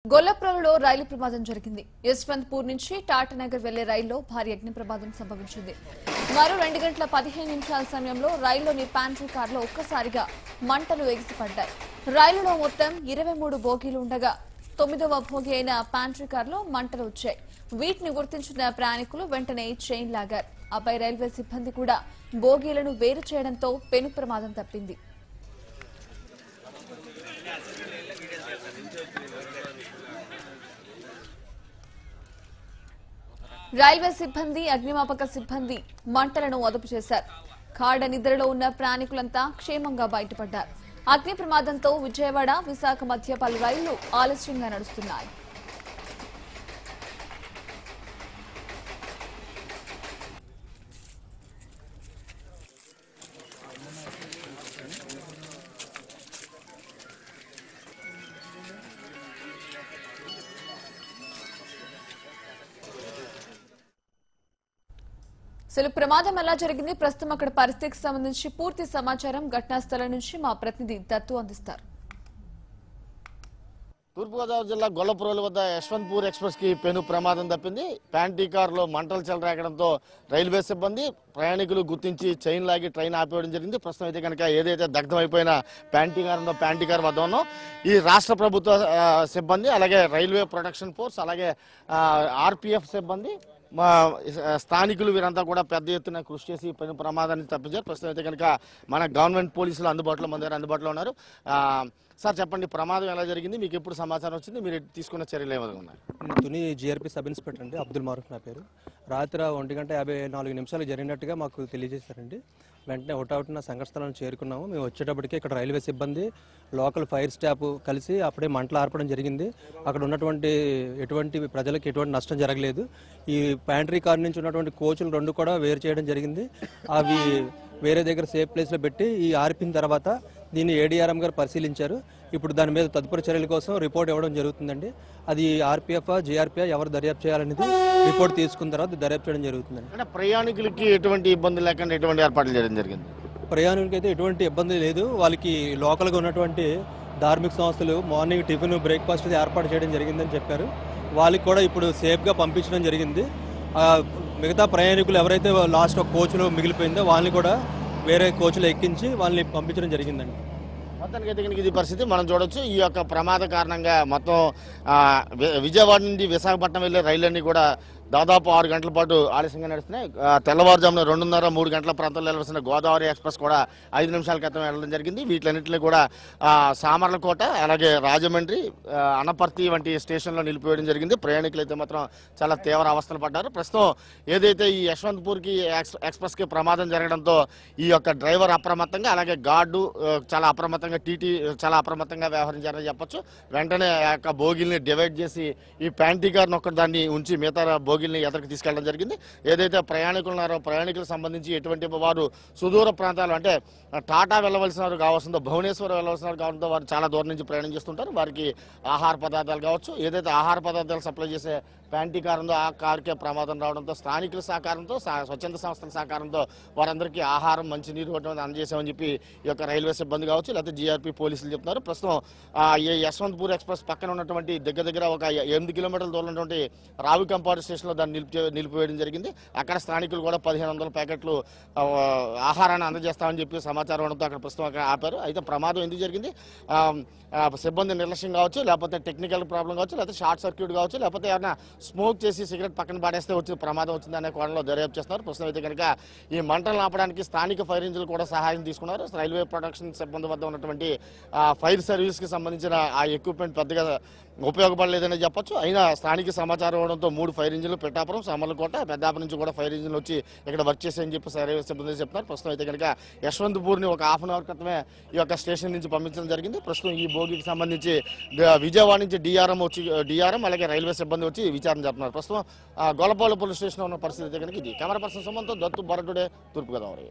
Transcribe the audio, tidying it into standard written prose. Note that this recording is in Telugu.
గొల్లప్రోలులో రైలు ప్రమాదం జరిగింది. యశ్వంత్పూర్ నుంచి టాటానగర్ వెళ్లే రైల్లో భారీ అగ్ని ప్రమాదం సంభవించింది. మరో 2 గంటల 15 నిమిషాల సమయంలో రైల్లోని ప్యాంట్రీ కార్లో ఒక్కసారిగా మంటలు ఎగిసిపడ్డాయి. రైలులో మొత్తం 23 బోగీలు ఉండగా 9వ బోగి అయిన ప్యాంట్రీ కార్లో మంటలు వచ్చాయి. వీటిని గుర్తించిన ప్రయాణికులు వెంటనే చైన్ లాగారు. ఆపై రైల్వే సిబ్బంది కూడా బోగీలను వేరు చేయడంతో పెను ప్రమాదం తప్పింది. రైల్వే సిబ్బంది, అగ్నిమాపక సిబ్బంది మంటలను అదుపు చేశారు. గాఢ నిద్రలో ఉన్న ప్రయాణికులంతా క్షేమంగా బయటపడ్డారు. అగ్ని ప్రమాదంతో విజయవాడ, విశాఖ మధ్య పలు రైళ్లు ఆలస్యంగా నడుస్తున్నాయి. అసలు ప్రమాదం ఎలా జరిగింది, ప్రస్తుతం అక్కడ పరిస్థితికి సంబంధించి పూర్తి సమాచారం ఘటనా స్థలం నుంచి మా ప్రతినిధి దత్తు అందిస్తారు. తూర్పుగోదావరి జిల్లా గొల్లప్రోలు వద్ద యశ్వంత్పూర్ ఎక్స్ప్రెస్ కి పెను ప్రమాదం తప్పింది. ప్యాంటీ కారులో మంటలు చెలరేగడంతో రైల్వే సిబ్బంది, ప్రయాణికులు గుర్తించి చైన్ లాగి ట్రైన్ ఆపేయడం జరిగింది. ప్రస్తుతం అయితే కనుక ఏదైతే దగ్ధమైపోయిన ప్యాంటీ కార్ ఉందో ప్యాంటీ కార్ వద్ద ఉన్నాం. ఈ రాష్ట్ర ప్రభుత్వ సిబ్బంది, అలాగే రైల్వే ప్రొటెక్షన్ ఫోర్స్, అలాగే ఆర్పీఎఫ్ సిబ్బంది, స్థానికులు వీరంతా కూడా పెద్ద ఎత్తున కృషి చేసి పెను ప్రమాదాన్ని తప్పించారు. ప్రస్తుతం అయితే కనుక మన గవర్నమెంట్ పోలీసులు అందుబాటులో ఉన్నారు. సార్ చెప్పండి, ప్రమాదం ఎలా జరిగింది, మీకు ఎప్పుడు సమాచారం వచ్చింది, మీరు తీసుకున్న చర్యలు ఏమైనా ఉన్నాయి? తుని జీఆర్పీ సబ్ ఇన్స్పెక్టర్ అండి, అబ్దుల్ మారూఫ్ నా పేరు. రాత్రి 1:54 జరిగినట్టుగా మాకు తెలియజేశారండి. వెంటనే ఒకటవుతున్న సంఘటన స్థలాన్ని చేరుకున్నాము. మేము వచ్చేటప్పటికి ఇక్కడ రైల్వే సిబ్బంది, లోకల్ ఫైర్ స్టాఫ్ కలిసి అప్పుడే మంటలు ఆర్పడం జరిగింది. అక్కడ ఉన్నటువంటి ప్రజలకు ఎటువంటి నష్టం జరగలేదు. ఈ ప్యాంట్రీ కార్ నుంచి ఉన్నటువంటి కోచ్లు 2 కూడా వేరు చేయడం జరిగింది. అవి వేరే దగ్గర సేఫ్ ప్లేస్లో పెట్టి ఈ ఆర్పిన తర్వాత దీన్ని ఏడీఆర్ఎం గారు పరిశీలించారు. ఇప్పుడు దాని మీద తదుపరి చర్యల కోసం రిపోర్ట్ ఇవ్వడం జరుగుతుందండి. అది ఆర్పీఎఫ్, జీఆర్పీఎఫ్ ఎవరు దర్యాప్తు చేయాలనేది రిపోర్ట్ తీసుకున్న తర్వాత దర్యాప్తు చేయడం జరుగుతుందండి. అంటే ప్రయాణికులకి ఎటువంటి ఇబ్బంది లేకుండా ఎటువంటి ఏర్పాట్లు చేయడం జరిగింది? ప్రయాణికులకి అయితే ఎటువంటి ఇబ్బంది లేదు. వాళ్ళకి లోకల్గా ఉన్నటువంటి ధార్మిక సంస్థలు మార్నింగ్ టిఫిన్, బ్రేక్ఫాస్ట్ ఏర్పాటు చేయడం జరిగిందని చెప్పారు. వాళ్ళకి కూడా ఇప్పుడు సేఫ్గా పంపించడం జరిగింది. మిగతా ప్రయాణికులు ఎవరైతే లాస్ట్ ఒక కోచ్లో మిగిలిపోయిందో వాళ్ళని కూడా వేరే కోచ్లో ఎక్కించి వాళ్ళని పంపించడం జరిగిందండి. మొత్తానికి అయితే ఇది పరిస్థితి మనం చూడొచ్చు. ఈ యొక్క ప్రమాద కారణంగా మొత్తం విజయవాడ నుండి విశాఖపట్నం వెళ్లే రైళ్లన్నీ కూడా దాదాపు 6 గంటల పాటు ఆలస్యంగా నడుస్తున్నాయి. తెల్లవారుజామున 2:30-3 గంటల ప్రాంతంలో వెళ్లాల్సిన గోదావరి ఎక్స్ప్రెస్ కూడా 5 నిమిషాల క్రితం వెళ్ళడం జరిగింది. వీటిలన్నింటినీ కూడా సామర్లకోట, అలాగే రాజమండ్రి, అనపర్తి వంటి స్టేషన్లో నిలిపివేయడం జరిగింది. ప్రయాణికులు అయితే మాత్రం చాలా తీవ్ర అవస్థలు పడ్డారు. ప్రస్తుతం ఏదైతే ఈ యశ్వంత్పూర్కి ఎక్స్ప్రెస్కి ప్రమాదం జరగడంతో ఈ యొక్క డ్రైవర్ అప్రమత్తంగా, అలాగే గార్డు చాలా అప్రమత్తంగా, టీటీ చాలా అప్రమత్తంగా వ్యవహరించారని చెప్పొచ్చు. వెంటనే ఆ యొక్క బోగిల్ని డివైడ్ చేసి ఈ ప్యాంటీ కార్ని ఒక్కదాన్ని ఉంచి మిగతా బోగిల్ని ఎదరికి తీసుకెళ్లడం జరిగింది. ఏదైతే ప్రయాణికులు ఉన్నారో ప్రయాణికులకు సంబంధించి ఎటువంటి వారు సుదూర ప్రాంతాలు, అంటే టాటా వెళ్ళవలసిన వారు కావాల్సిందో, భువనేశ్వర్ వెళ్ళవలసిన వారు కావడంతో వారు చాలా దూరం నుంచి ప్రయాణం చేస్తుంటారు. వారికి ఆహార పదార్థాలు కావచ్చు, ఏదైతే ఆహార పదార్థాలు సప్లై చేసే ప్యాంటీ కార్ ఉందో ఆ కారుకే ప్రమాదం రావడంతో స్థానికుల సహకారంతో, స్వచ్ఛంద సంస్థల సహకారంతో వారందరికీ ఆహారం, మంచినీరు అందజేసామని చెప్పి ఈ యొక్క రైల్వే సిబ్బంది కావచ్చు, లేకపోతే జీఆర్పీ పోలీసులు చెప్తున్నారు. ప్రస్తుతం ఈ యశ్వంత్పూర్ ఎక్స్ప్రెస్ పక్కన ఉన్నటువంటి దగ్గర ఒక 8 కిలోమీటర్ల దూరం ఉన్నటువంటి రావికంపాడు స్టేషన్లో దాన్ని నిలిపివేయడం జరిగింది. అక్కడ స్థానికులు కూడా 1500 ప్యాకెట్లు ఆహారాన్ని అందజేస్తామని చెప్పి సమాచారం ఉండడంతో అక్కడ ప్రస్తుతం అక్కడ ఆపారు. అయితే ప్రమాదం ఎందుకు జరిగింది, సిబ్బంది నిర్లక్ష్యం కావచ్చు, లేకపోతే టెక్నికల్ ప్రాబ్లం కావచ్చు, లేకపోతే షార్ట్ సర్క్యూట్ కావచ్చు, లేకపోతే ఏమైనా స్మోక్ చేసి సిగరెట్ పక్కన పాడేస్తే వచ్చి ప్రమాదం వచ్చిందనే కోణంలో దర్యాప్తు చేస్తున్నారు. ప్రస్తుతం అయితే కనుక ఈ మంటలు ఆపడానికి స్థానిక ఫైర్ ఇంజిన్లు కూడా సహాయం తీసుకున్నారు. రైల్వే ప్రొటెక్షన్ సిబ్బంది వద్ద ఉన్నటువంటి ఫైర్ సర్వీస్కి సంబంధించిన ఆ ఎక్విప్మెంట్ పెద్దగా ఉపయోగపడలేదని చెప్పొచ్చు. అయినా స్థానిక సమాచారం ఇవ్వడంతో 3 ఫైర్ ఇంజిన్లు పెట్టాపురం, సామర్లకోట, పెద్దాపురం నుంచి కూడా ఫైర్ ఇంజిన్లు వచ్చి ఇక్కడ వర్క్ చేసాయని చెప్పి రైల్వే సిబ్బంది చెప్తున్నారు. ప్రస్తుతం అయితే కనుక యశ్వంత్పూర్ని ఒక హాఫ్ అన్ అవర్ క్రితమే ఈ యొక్క స్టేషన్ నుంచి పంపించడం జరిగింది. ప్రస్తుతం ఈ బోగికి సంబంధించి విజయవాడ నుంచి డిఆర్ఎం అలాగే రైల్వే సిబ్బంది వచ్చి విచారణ జరుపుతున్నారు. ప్రస్తుతం గొల్లప్రోలు పోలీస్ స్టేషన్లో ఉన్న పరిస్థితి అయితే కనుక ఇది. కెమెరా పర్సన్ సుమన్తో దత్తు, బొరటుడే, తూర్పుగోదావరి.